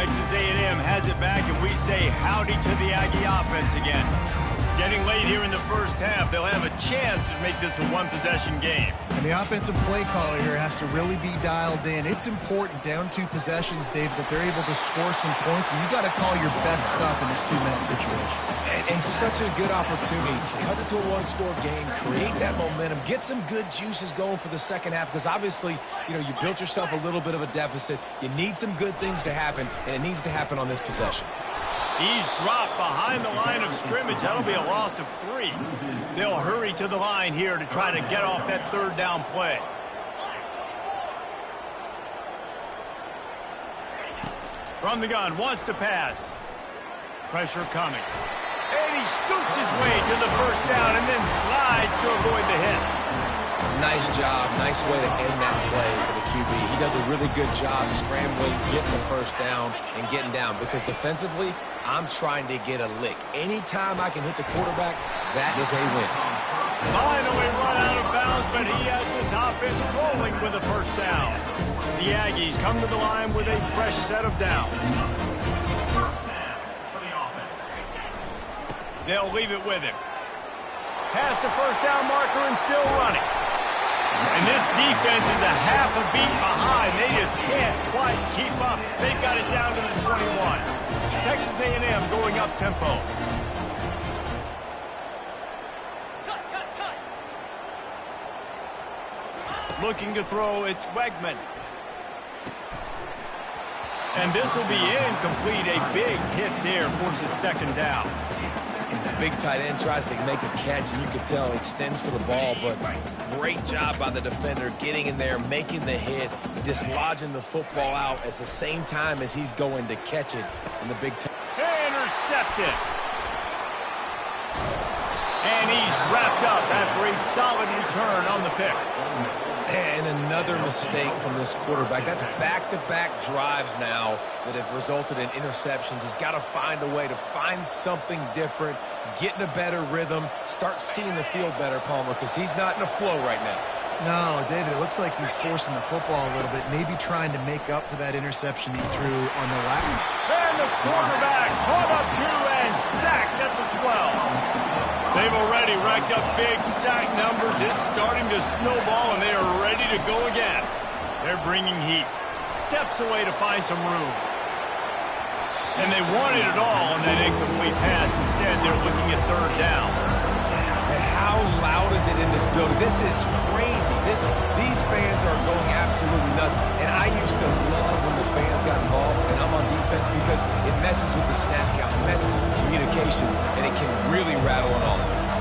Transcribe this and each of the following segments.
Texas A&M has it back, and we say howdy to the Aggie offense again. Getting late here in the first half, they'll have a chance to make this a one-possession game. And the offensive play caller here has to really be dialed in. It's important down 2 possessions, Dave, that they're able to score some points, and you got to call your best stuff in this 2-minute situation. And such a good opportunity to cut it to a one-score game, create that momentum, get some good juices going for the second half, because obviously, you know, you built yourself a little bit of a deficit. You need some good things to happen, and it needs to happen on this possession. He's dropped behind the line of scrimmage. That'll be a loss of 3. They'll hurry to the line here to try to get off that third down play. From the gun, wants to pass. Pressure coming. And he scoots his way to the first down and then slides to avoid the hit. Nice job. Nice way to end that play for the QB. He does a really good job scrambling, getting the first down, and getting down. Because defensively, I'm trying to get a lick. Anytime I can hit the quarterback, that is a win. Finally run out of bounds, but he has this offense rolling with a first down. The Aggies come to the line with a fresh set of downs. They'll leave it with him. Past the first down marker and still running. And this defense is a half a beat behind. They just can't quite keep up. They've got it down to the 21. Texas A&M going up tempo. Looking to throw, it's Wegman. And this will be incomplete. A big hit there, forces second down. The big tight end tries to make a catch, and you can tell he extends for the ball, but great job by the defender getting in there, making the hit, dislodging the football out at the same time as he's going to catch it in the big time. Intercepted. And he's wrapped up after a solid return on the pick. And another mistake from this quarterback. That's back-to-back drives now that have resulted in interceptions. He's got to find a way to find something different, get in a better rhythm, start seeing the field better, Palmer, because he's not in a flow right now. No, David, it looks like he's forcing the football a little bit, maybe trying to make up for that interception he threw on the last. And the quarterback caught up to and sacked at the 12. They've already racked up big sack numbers. It's starting to snowball, and they are ready to go again. They're bringing heat. Steps away to find some room. And they wanted it all on that incomplete pass. Instead, they're looking at third down. And how loud is it in this building? This is crazy. These fans are going absolutely nuts. And I used to love when the fans got involved and I'm on defense because it messes with the snap count, it messes with the communication, and it can really rattle an offense.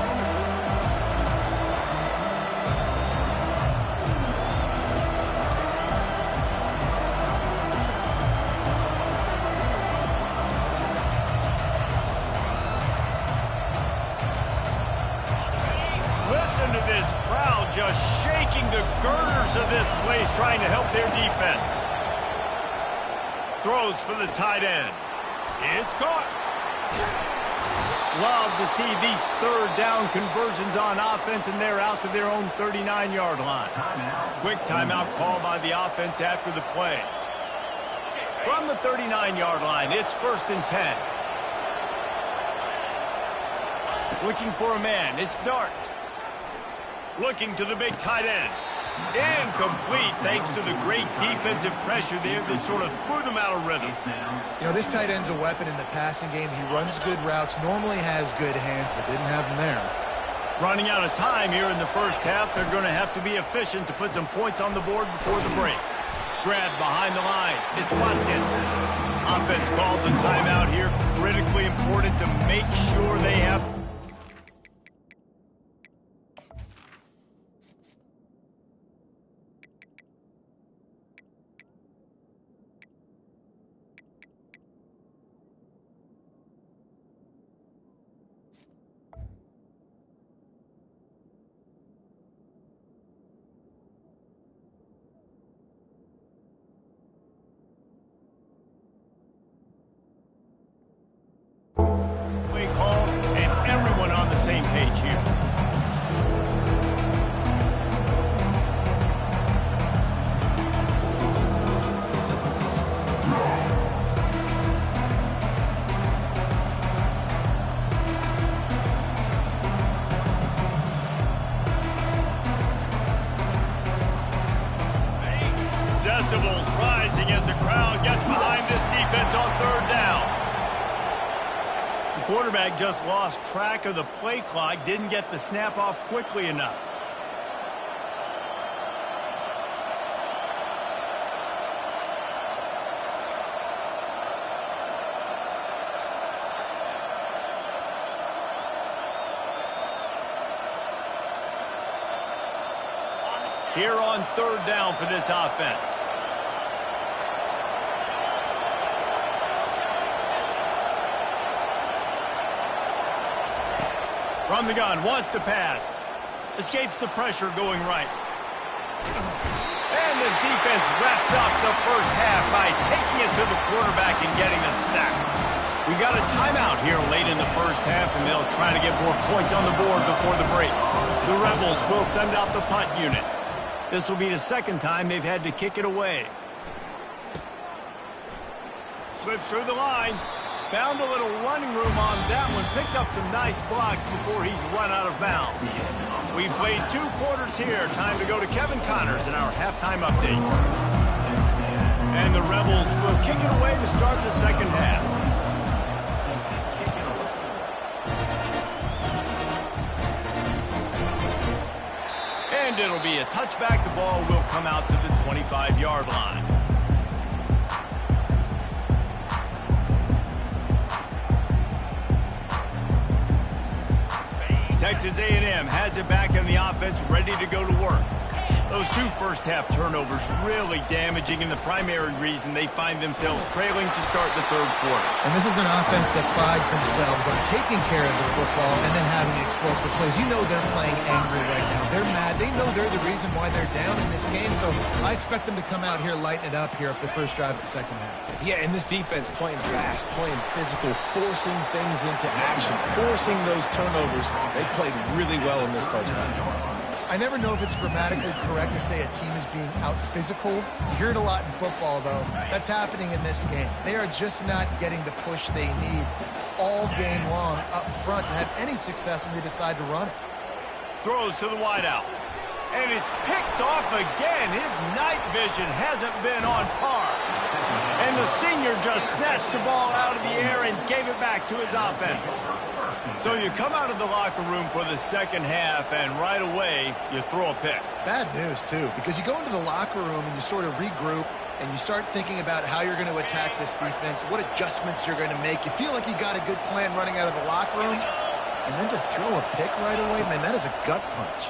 Listen to this crowd just shaking the girders of this place, trying to help their defense. Throws for the tight end. It's caught. Love to see these third down conversions on offense, and they're out to their own 39-yard line. Quick timeout called by the offense after the play. From the 39-yard line, it's 1st and 10. Looking for a man. It's Dart. Looking to the big tight end. Incomplete thanks to the great defensive pressure there that sort of threw them out of rhythm. You know, this tight end's a weapon in the passing game. He runs good routes, normally has good hands, but didn't have them there. Running out of time here in the first half. They're going to have to be efficient to put some points on the board before the break. Grab behind the line. It's Watkins. Offense calls a timeout here. Critically important to make sure they have... play call and everyone on the same page here. rising as the crowd gets behind this defense on third down. The quarterback just lost track of the play clock, didn't get the snap off quickly enough. Here on third down for this offense. From the gun, wants to pass. Escapes the pressure going right. And the defense wraps up the first half by taking it to the quarterback and getting a sack. We got a timeout here late in the first half, and they'll try to get more points on the board before the break. The Rebels will send out the punt unit. This will be the second time they've had to kick it away. Slips through the line. Found a little running room on that one. Picked up some nice blocks before he's run out of bounds. We've played 2 quarters here. Time to go to Kevin Connors in our halftime update. And the Rebels will kick it away to start the second half. And it'll be a touchback. The ball will come out to the 25-yard line. Texas A&M has it back in the offense, ready to go to work. Those 2 first-half turnovers really damaging, and the primary reason they find themselves trailing to start the third quarter. And this is an offense that prides themselves on taking care of the football and then having explosive plays. You know they're playing angry right now. They're mad. They know they're the reason why they're down in this game, so I expect them to come out here, lighten it up here for the first drive of the second half. Yeah, and this defense playing fast, playing physical, forcing things into action, forcing those turnovers. They played really well in this first half. I never know if it's grammatically correct to say a team is being out-physicaled. You hear it a lot in football, though. That's happening in this game. They are just not getting the push they need all game long up front to have any success when they decide to run it. Throws to the wideout. And it's picked off again. His night vision hasn't been on par. And the senior just snatched the ball out of the air and gave it back to his offense. So you come out of the locker room for the second half, and right away, you throw a pick. Bad news, too, because you go into the locker room and you sort of regroup, and you start thinking about how you're going to attack this defense, what adjustments you're going to make. You feel like you got a good plan running out of the locker room, and then to throw a pick right away, man, that is a gut punch.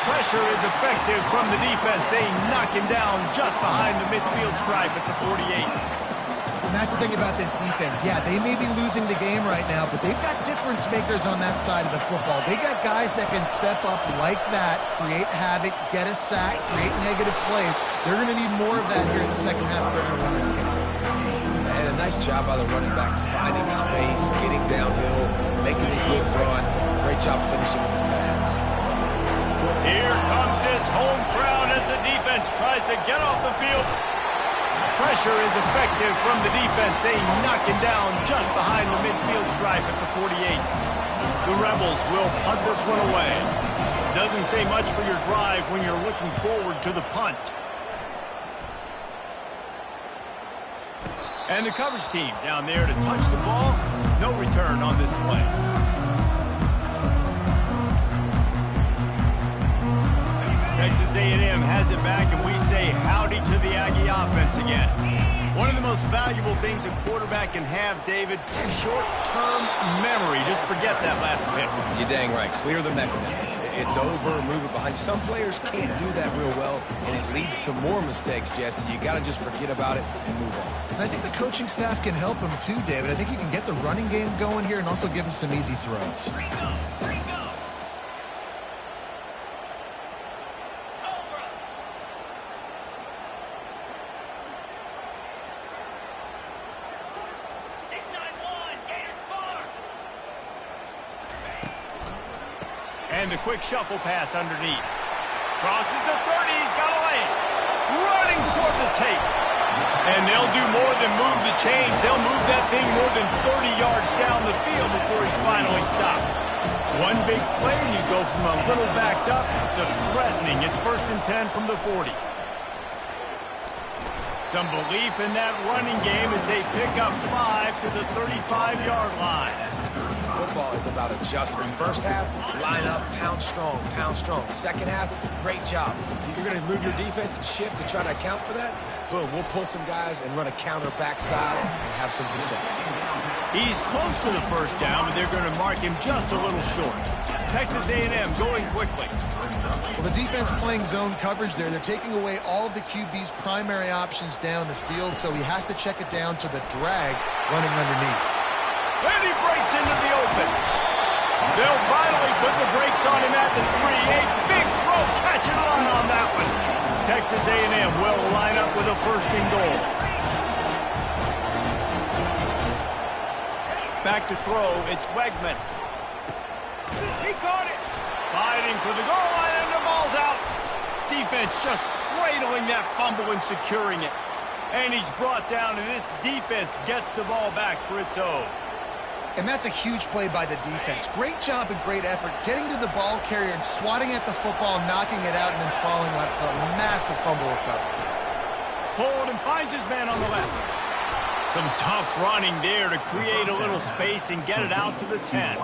Pressure is effective from the defense. They knock him down just behind the midfield stripe at the 48. And that's the thing about this defense. Yeah, they may be losing the game right now, but they've got difference makers on that side of the football. They got guys that can step up like that, create havoc, get a sack, create negative plays. They're going to need more of that here in the second half if they're going to win this game. And a nice job by the running back, finding space, getting downhill, making a good run. Great job finishing with his pads. Here comes this home crowd as the defense tries to get off the field. Pressure is effective from the defense. They knock him down just behind the midfield stripe at the 48. The Rebels will punt this one away. Doesn't say much for your drive when you're looking forward to the punt. And the coverage team down there to touch the ball. No return on this play. Texas A&M has it back, and we say howdy to the Aggie offense again. One of the most valuable things a quarterback can have, David, short-term memory. Just forget that last pick. You're dang right. Clear the mechanism. It's over, move it behind. Some players can't do that real well, and it leads to more mistakes, Jesse. You got to just forget about it and move on. And I think the coaching staff can help him too, David. I think you can get the running game going here and also give him some easy throws. And the quick shuffle pass underneath. Crosses the 30, he's got a lane. Running toward the tape. And they'll do more than move the chains. They'll move that thing more than 30 yards down the field before he's finally stopped. One big play, and you go from a little backed up to threatening. It's 1st and 10 from the 40. Some belief in that running game as they pick up 5 to the 35-yard line. Football is about adjustments. First half, line up, pound strong, pound strong. Second half, great job. You're going to move your defense and shift to try to account for that. Boom, we'll pull some guys and run a counter backside and have some success. He's close to the first down, but they're going to mark him just a little short. Texas A&M going quickly. Well, the defense playing zone coverage there. They're taking away all of the QB's primary options down the field, so he has to check it down to the drag running underneath. And he breaks into the open. They'll finally put the brakes on him at the 3. A big throw, catch and run on that one. Texas A&M will line up with a first and goal. Back to throw, it's Wegman. He caught it. Fighting for the goal line, and the ball's out. Defense just cradling that fumble and securing it. And he's brought down, and this defense gets the ball back for its own. And that's a huge play by the defense. Great job and great effort getting to the ball carrier and swatting at the football, knocking it out, and then following up for a massive fumble recovery. Hold and finds his man on the left. Some tough running there to create a little space and get it out to the 10.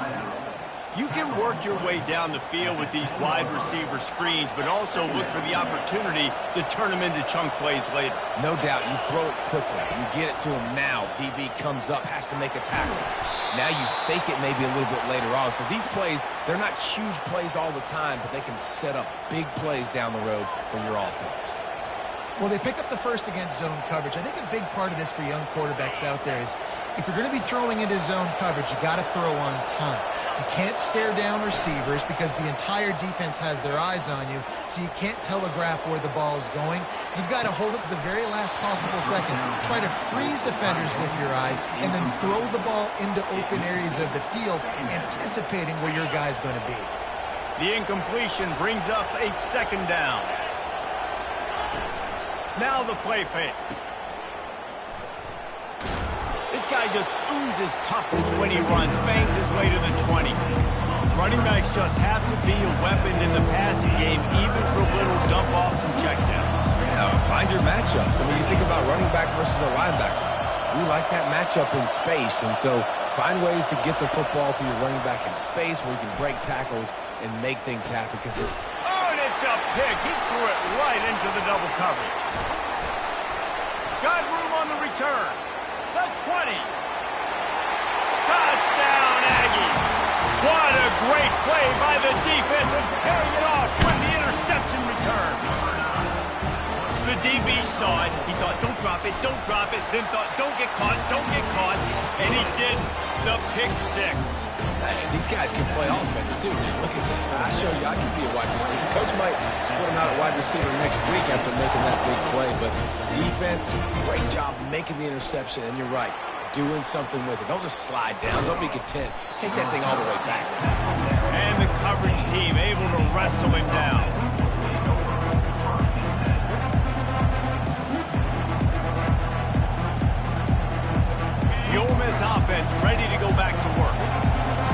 You can work your way down the field with these wide receiver screens, but also look for the opportunity to turn them into chunk plays later. No doubt, you throw it quickly. You get it to him now. DB comes up, has to make a tackle. Now you fake it maybe a little bit later on. So these plays, they're not huge plays all the time, but they can set up big plays down the road for your offense. Well, they pick up the first against zone coverage. I think a big part of this for young quarterbacks out there is if you're going to be throwing into zone coverage, you got to throw on time. You can't stare down receivers because the entire defense has their eyes on you, so you can't telegraph where the ball is going. You've got to hold it to the very last possible second. Try to freeze defenders with your eyes and then throw the ball into open areas of the field, anticipating where your guy's going to be. The incompletion brings up a second down. Now the play fake. This guy just oozes toughness when he runs, bangs his way to the 20. Running backs just have to be a weapon in the passing game, even for little dump-offs and checkdowns. Yeah, find your matchups. I mean, you think about running back versus a linebacker. We like that matchup in space, and so find ways to get the football to your running back in space where you can break tackles and make things happen. Oh, and it's a pick. He threw it right into the double coverage. Got room on the return. The 20. Touchdown, Aggie. What a great play by the defense and paying it off with the interception return. The DB saw it. He thought, don't drop it, don't drop it. Then thought, don't get caught, don't get caught. And he did the pick 6. These guys can play offense, too. Look at this. I show you I can be a wide receiver. Coach might split him out at wide receiver next week after making that big play. But defense, great job making the interception. And you're right, doing something with it. Don't just slide down. Don't be content. Take that thing all the way back. And the coverage team able to wrestle him down. The Ole Miss offense ready to go back to work.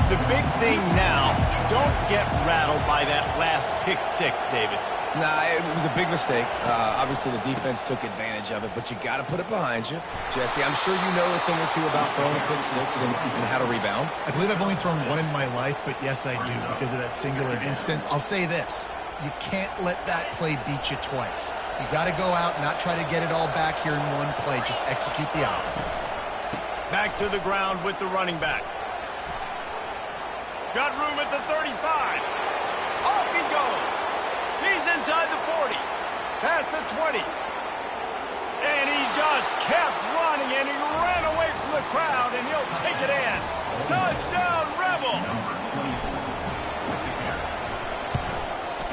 The big thing now, don't get rattled by that last pick 6, David. Nah, it was a big mistake. Obviously, the defense took advantage of it, but you got to put it behind you. Jesse, I'm sure you know a thing or two about throwing a pick 6 and how to rebound. I believe I've only thrown one in my life, but yes, I do because of that singular instance. I'll say this. You can't let that play beat you twice. You got to go out and not try to get it all back here in one play. Just execute the offense. Back to the ground with the running back. Got room at the 35. Off he goes. He's inside the 40. Past the 20. And he just kept running, and he ran away from the crowd, and he'll take it in. Touchdown, Rebels!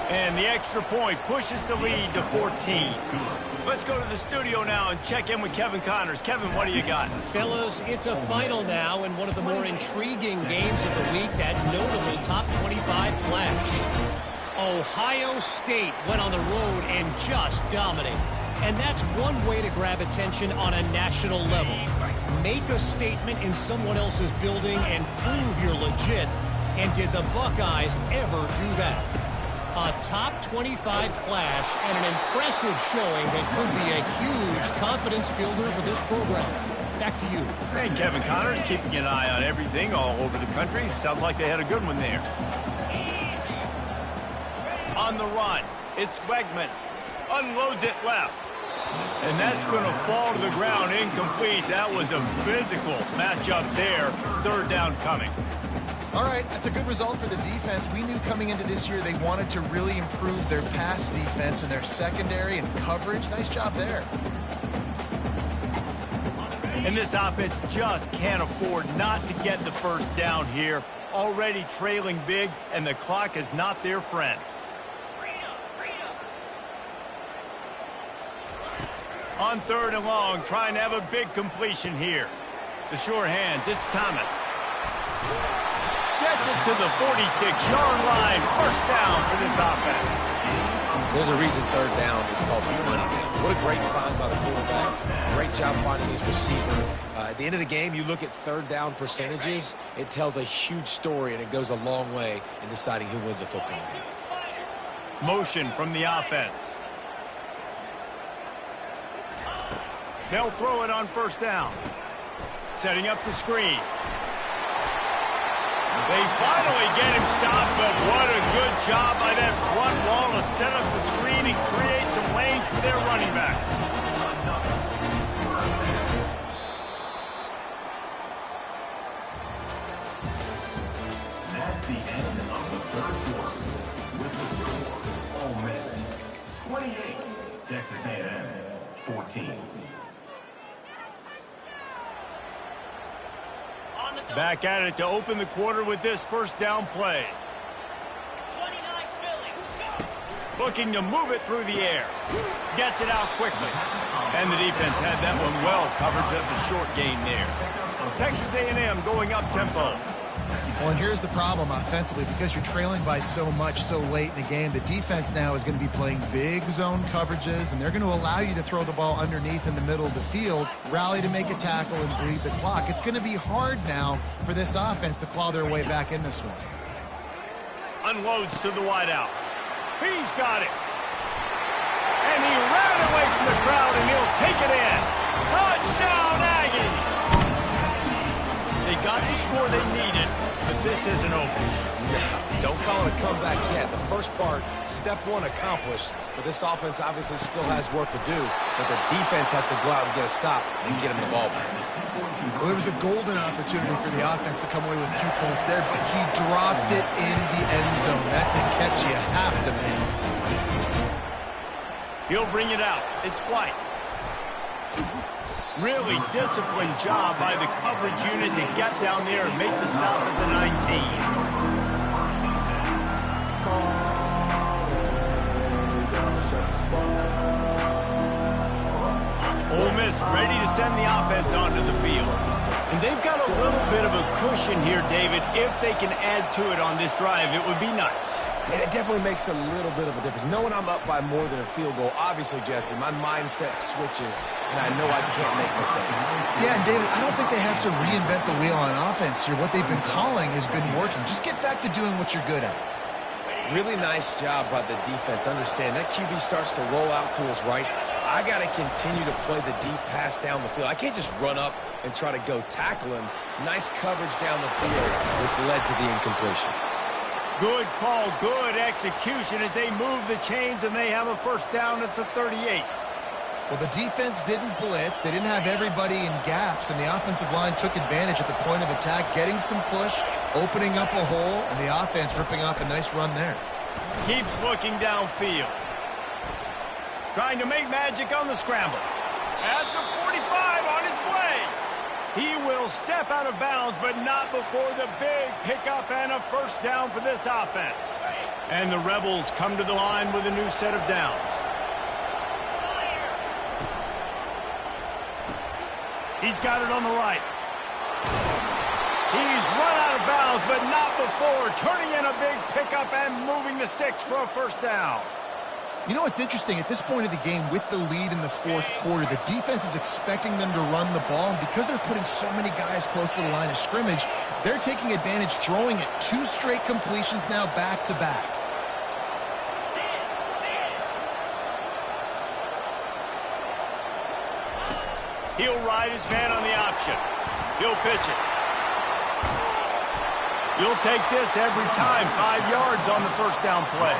And the extra point pushes the lead to 14. Let's go to the studio now and check in with Kevin Connors. Kevin, what do you got? Fellas, it's a final now in one of the more intriguing games of the week, that notable top 25 clash. Ohio State went on the road and just dominated. And that's one way to grab attention on a national level. Make a statement in someone else's building and prove you're legit. And did the Buckeyes ever do that? A top 25 clash and an impressive showing that could be a huge confidence builder for this program. Back to you. And Kevin Connors keeping an eye on everything all over the country. Sounds like they had a good one there. On the run, it's Wegman. Unloads it left. And that's going to fall to the ground incomplete. That was a physical matchup there. Third down coming. All right, that's a good result for the defense. We knew coming into this year they wanted to really improve their pass defense and their secondary and coverage. Nice job there. And this offense just can't afford not to get the first down here. Already trailing big, and the clock is not their friend. On third and long, trying to have a big completion here. The sure hands, it's Thomas. Gets it to the 46-yard line. First down for this offense. There's a reason third down is called the money down. What a great find by the quarterback. Great job finding his receiver. At the end of the game, you look at third down percentages. It tells a huge story, and it goes a long way in deciding who wins a football game. Motion from the offense. They'll throw it on first down. Setting up the screen. They finally get him stopped, but what a good job by that front wall to set up the screen and create some lanes for their running back. That's the end of the third quarter. With the score, Ole Miss 28, Texas A&M 14. Back at it to open the quarter with this first down play. Looking to move it through the air. Gets it out quickly. And the defense had that one well covered, just a short gain there. Texas A&M going up tempo. Well, and here's the problem offensively. Because you're trailing by so much so late in the game, the defense now is going to be playing big zone coverages, and they're going to allow you to throw the ball underneath in the middle of the field, rally to make a tackle, and bleed the clock. It's going to be hard now for this offense to claw their way back in this one. Unloads to the wideout. He's got it. And he ran away from the crowd, and he'll take it in. Touchdown, Aggie! They got the score they needed, but this isn't over. No, don't call it a comeback yet. The first part, step one accomplished, but this offense obviously still has work to do, but the defense has to go out and get a stop and get him the ball back. Well, there was a golden opportunity for the offense to come away with 2 points there, but he dropped it in the end zone. That's a catch you have to make. He'll bring it out. It's White. Really disciplined job by the coverage unit to get down there and make the stop at the 19. Ole Miss ready to send the offense onto the field. And they've got a little bit of a cushion here, David. If they can add to it on this drive, it would be nice. And it definitely makes a little bit of a difference. Knowing I'm up by more than a field goal, obviously, Jesse, my mindset switches, and I know I can't make mistakes. Yeah, and David, I don't think they have to reinvent the wheel on offense here. What they've been calling has been working. Just get back to doing what you're good at. Really nice job by the defense. Understand, that QB starts to roll out to his right. I got to continue to play the deep pass down the field. I can't just run up and try to go tackle him. Nice coverage down the field, which led to the incompletion. Good call, good execution as they move the chains, and they have a first down at the 38. Well, the defense didn't blitz. They didn't have everybody in gaps, and the offensive line took advantage at the point of attack, getting some push, opening up a hole, and the offense ripping off a nice run there. Keeps looking downfield. Trying to make magic on the scramble. At the 45 on its way. He will step out of bounds, but not before the big pickup and a first down for this offense. And the Rebels come to the line with a new set of downs. He's got it on the right. He's run out of bounds, but not before turning in a big pickup and moving the sticks for a first down. You know what's interesting? At this point of the game, with the lead in the fourth quarter, the defense is expecting them to run the ball, and because they're putting so many guys close to the line of scrimmage, they're taking advantage, throwing it 2 straight completions now back-to-back. He'll ride his man on the option. He'll pitch it. You'll take this every time. 5 yards on the first down play.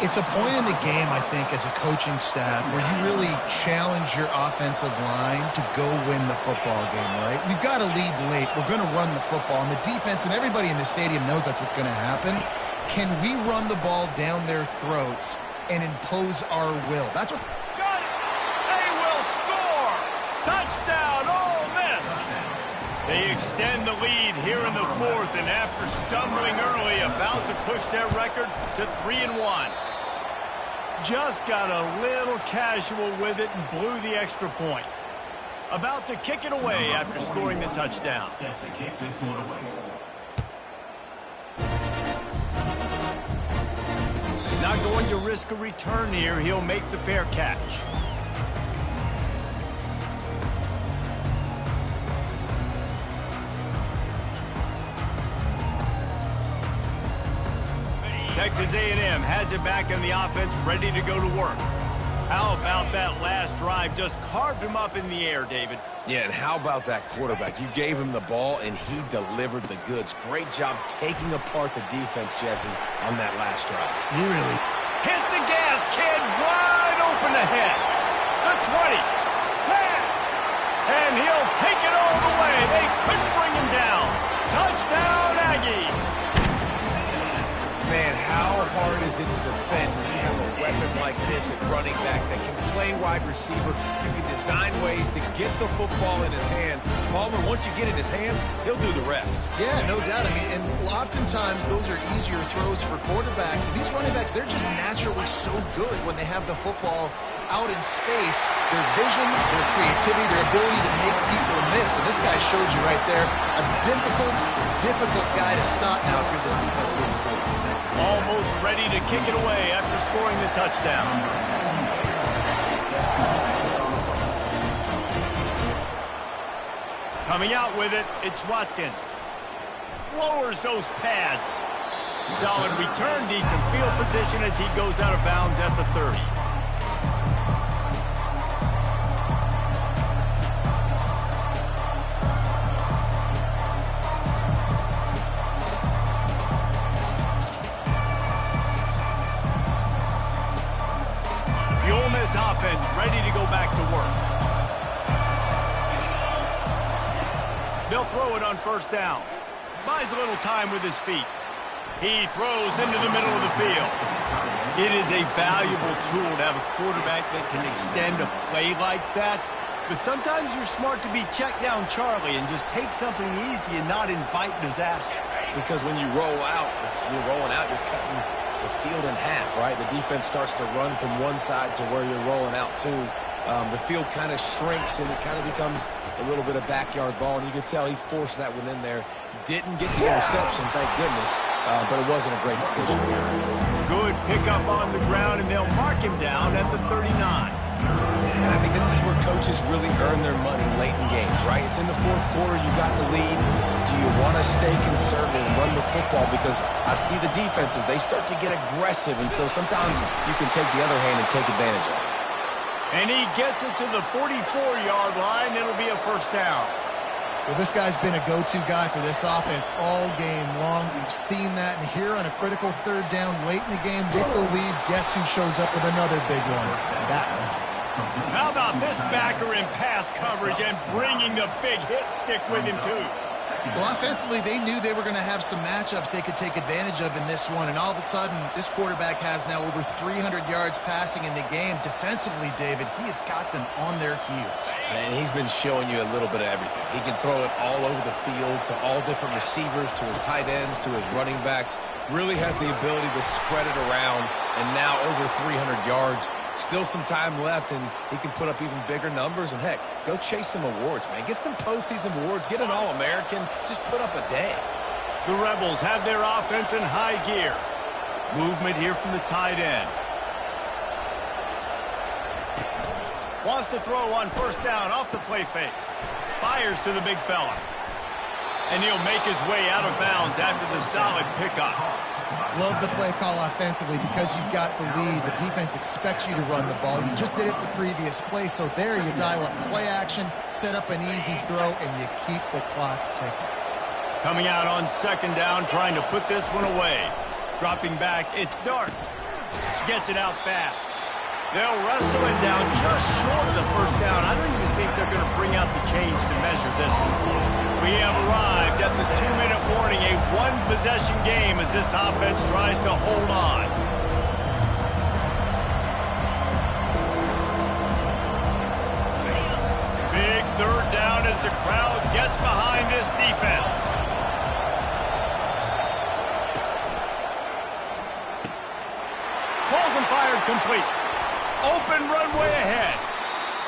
It's a point in the game, I think, as a coaching staff where you really challenge your offensive line to go win the football game, right? We've got to lead late. We're going to run the football. And the defense and everybody in the stadium knows that's what's going to happen. Can we run the ball down their throats and impose our will? That's what... Got it! They will score! Touchdown, Ole Miss! They extend the lead here in the fourth, and after stumbling early, about to push their record to 3-1. Just got a little casual with it and blew the extra point. About to kick it away after scoring the touchdown. Set to kick this one away. Not going to risk a return here. He'll make the fair catch. Texas A&M has it back in the offense, ready to go to work. How about that last drive? Just carved him up in the air, David. Yeah, and how about that quarterback? You gave him the ball, and he delivered the goods. Great job taking apart the defense, Jesse, on that last drive. He really... Hit the gas, kid. Wide open ahead. The 20, 10, and he'll take it all the way. They couldn't bring him down. Touchdown, Aggies. Man, how hard is it to defend when you have a weapon like this at running back that can play wide receiver? You can design ways to get the football in his hand. Palmer, once you get it in his hands, he'll do the rest. Yeah, no doubt. I mean, and oftentimes those are easier throws for quarterbacks. These running backs, they're just naturally so good when they have the football out in space. Their vision, their creativity, their ability to make people miss. And this guy showed you right there a difficult guy to stop now if you're this defense moving forward. Almost ready to kick it away after scoring the touchdown. Coming out with it, it's Watkins. Lowers those pads. Solid return, decent field position as he goes out of bounds at the 30. Offense ready to go back to work. They'll throw it on first down. Buys a little time with his feet. He throws into the middle of the field. It is a valuable tool to have a quarterback that can extend a play like that. But sometimes you're smart to be check down Charlie and just take something easy and not invite disaster. Because when you roll out, you're cutting the field in half, right? The defense starts to run from one side to where you're rolling out to. The field kind of shrinks and it kind of becomes a little bit of backyard ball, and you could tell he forced that one in there. Didn't get the interception, thank goodness, but it wasn't a great decision. Good pickup on the ground, and they'll mark him down at the 39. And I think this is where coaches really earn their money late in games, right? It's in the fourth quarter, you got the lead. Do you want to stay conservative and run the football? Because I see the defenses, they start to get aggressive, and so sometimes you can take the other hand and take advantage of it. And he gets it to the 44-yard line. It'll be a first down. Well, this guy's been a go-to guy for this offense all game long. We've seen that, and here on a critical third down late in the game with the lead, guess who shows up with another big one? That one. How about this backer in pass coverage and bringing the big hit stick with him, too? Well, offensively, they knew they were going to have some matchups they could take advantage of in this one, and all of a sudden, this quarterback has now over 300 yards passing in the game. Defensively, David, he has got them on their heels. And he's been showing you a little bit of everything. He can throw it all over the field to all different receivers, to his tight ends, to his running backs. Really has the ability to spread it around, and now over 300 yards. Still some time left, and he can put up even bigger numbers. And, heck, go chase some awards, man. Get some postseason awards. Get an All-American. Just put up a day. The Rebels have their offense in high gear. Movement here from the tight end. Wants to throw on first down off the play fake. Fires to the big fella. And he'll make his way out of bounds after the solid pickup. Love the play call offensively because you've got the lead. The defense expects you to run the ball. You just did it the previous play, so there you dial up play action, set up an easy throw, and you keep the clock ticking. Coming out on second down, trying to put this one away. Dropping back, it's Dart. Gets it out fast. They'll wrestle it down just short of the first down. I don't even think they're going to bring out the chains to measure this one. We have arrived at the 2-minute warning, a one-possession game as this offense tries to hold on. Big third down as the crowd gets behind this defense. Pulls and fired complete. Open runway ahead.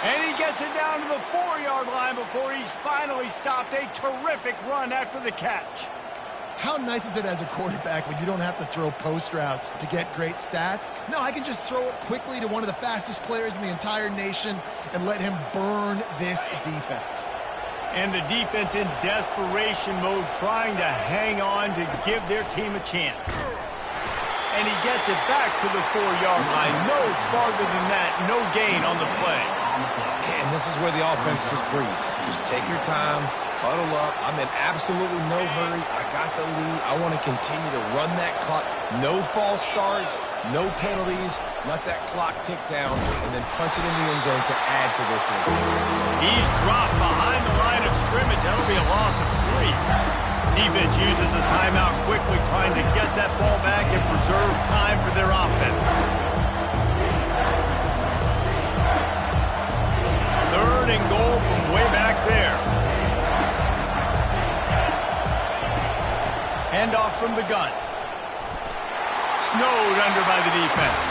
And he gets it down to the 4-yard line before he's finally stopped. A terrific run after the catch. How nice is it as a quarterback when you don't have to throw post routes to get great stats? No, I can just throw it quickly to one of the fastest players in the entire nation and let him burn this defense. And the defense in desperation mode, trying to hang on to give their team a chance. And he gets it back to the 4-yard line. No farther than that. No gain on the play. And this is where the offense just breathes. Just take your time, huddle up. I'm in absolutely no hurry. I got the lead. I want to continue to run that clock. No false starts, no penalties. Let that clock tick down, and then punch it in the end zone to add to this lead. He's dropped behind the line of scrimmage. That'll be a loss of 3. Defense uses a timeout quickly, trying to get that ball back and preserve time for their offense. Third and goal from way back there. Handoff from the gun. Snowed under by the defense.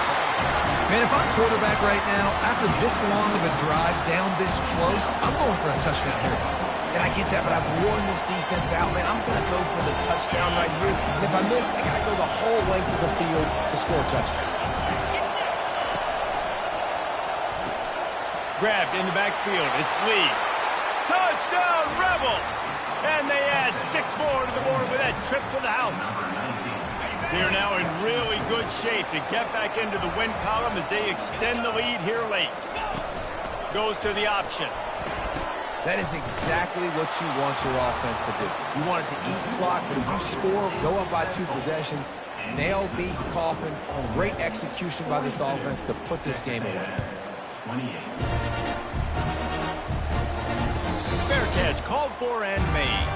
Man, if I'm quarterback right now, after this long of a drive down this close, I'm going for a touchdown here. And I get that, but I've worn this defense out, man. I'm going to go for the touchdown right here. And if I miss, I got to go the whole length of the field to score a touchdown. Grabbed in the backfield. It's Lee. Touchdown, Rebels! And they add 6 more to the board with that trip to the house. They're now in really good shape to get back into the win column as they extend the lead here late. Goes to the option. That is exactly what you want your offense to do. You want it to eat clock, but if you score, go up by 2 possessions, nail, beat, coffin, great execution by this offense to put this game away. 28. Fair catch, called for and made.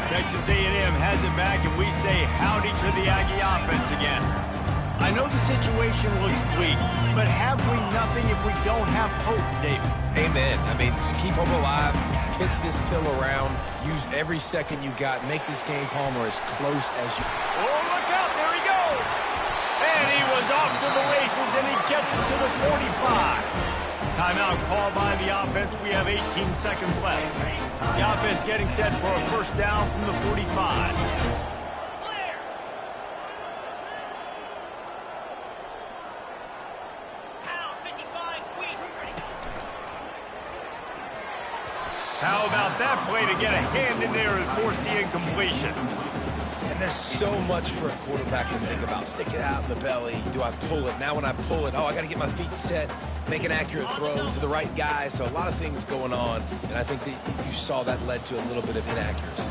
Texas A&M has it back, and we say howdy to the Aggie offense again. I know the situation looks bleak, but have we nothing if we don't have hope, David? Amen. I mean, just keep them alive, pitch this pill around, use every second you got, make this game, Palmer, as close as you... Oh, look out, there he goes! And he was off to the races, and he gets it to the 45. Timeout called by the offense. We have 18 seconds left. The offense getting set for a first down from the 45. How about that play to get a hand in there and force the incompletion? And there's so much for a quarterback to think about. Stick it out in the belly. Do I pull it? Now when I pull it, oh, I got to get my feet set, make an accurate throw to the right guy. So a lot of things going on, and I think that you saw that led to a little bit of inaccuracy.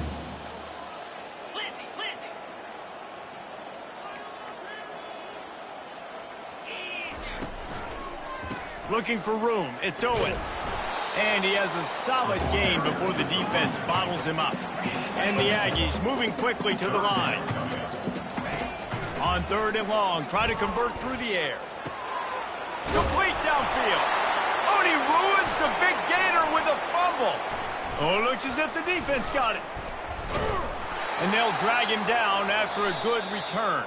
Looking for room. It's Owens. And he has a solid gain before the defense bottles him up. And the Aggies moving quickly to the line. On 3rd and long, try to convert through the air. Complete downfield. Oh, and he ruins the big gainer with a fumble. Oh, looks as if the defense got it. And they'll drag him down after a good return.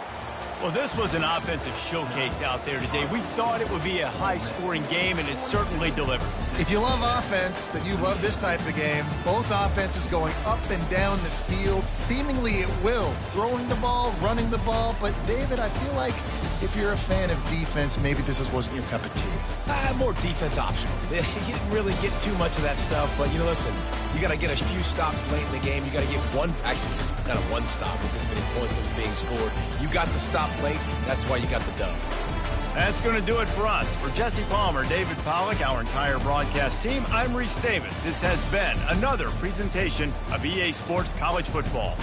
Well, this was an offensive showcase out there today. We thought it would be a high-scoring game, and it certainly delivered. If you love offense, then you love this type of game. Both offenses going up and down the field, seemingly at will. Throwing the ball, running the ball. But, David, I feel like if you're a fan of defense, maybe this wasn't your cup of tea. More defense optional. You didn't really get too much of that stuff, but, listen, you got to get a few stops late in the game. You got to get just kind of one stop with this many points that was being scored. You got the stop late. That's why you got the dub. That's going to do it for us. For Jesse Palmer, David Pollack, our entire broadcast team, I'm Reese Davis. This has been another presentation of EA Sports College Football.